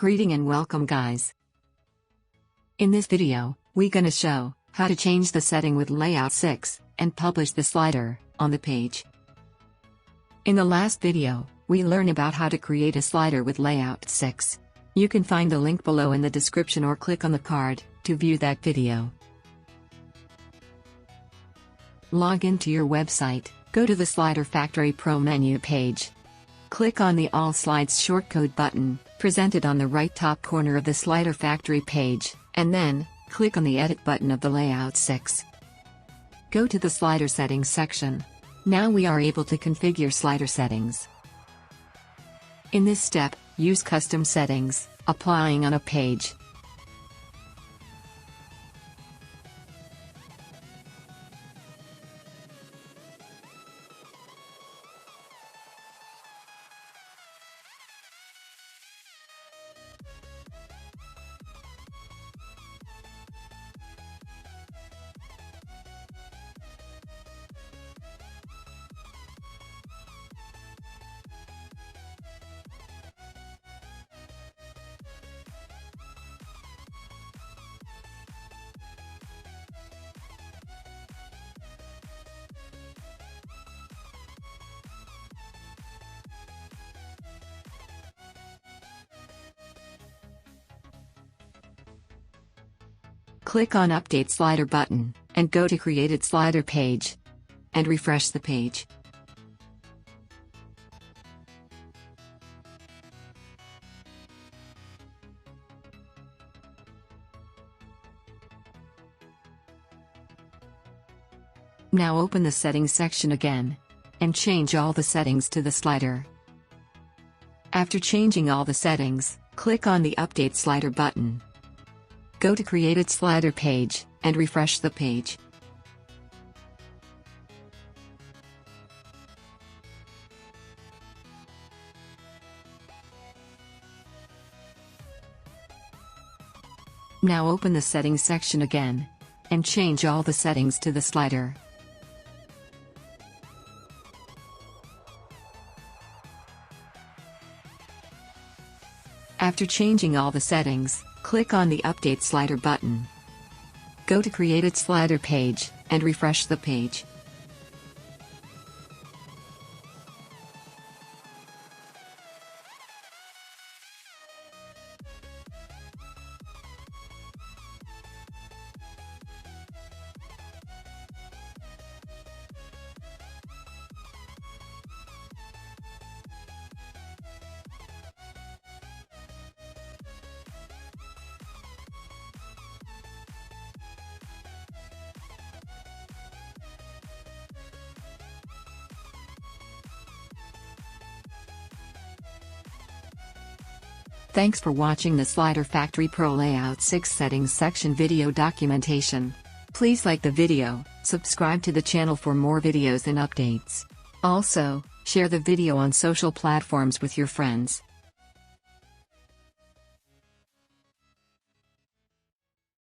Greeting and welcome guys. In this video, we gonna show how to change the setting with layout 6 and publish the slider on the page. In the last video, we learned about how to create a slider with layout 6. You can find the link below in the description or click on the card to view that video. Log into your website, go to the Slider Factory Pro menu page. Click on the All Slides shortcode button, presented on the right top corner of the Slider Factory page, and then, click on the Edit button of the Layout 6. Go to the Slider Settings section. Now we are able to configure slider settings. In this step, use Custom Settings, applying on a page. Click on Update Slider button, and go to Created Slider page. And refresh the page. Now open the Settings section again, and change all the settings to the slider. After changing all the settings, click on the Update Slider button. Go to Created Slider page, and refresh the page. Now open the Settings section again, and change all the settings to the slider. After changing all the settings, click on the Update Slider button. Go to Created Slider page, and refresh the page. Thanks for watching the Slider Factory Pro Layout 6 Settings section video documentation. Please like the video, subscribe to the channel for more videos and updates. Also, share the video on social platforms with your friends.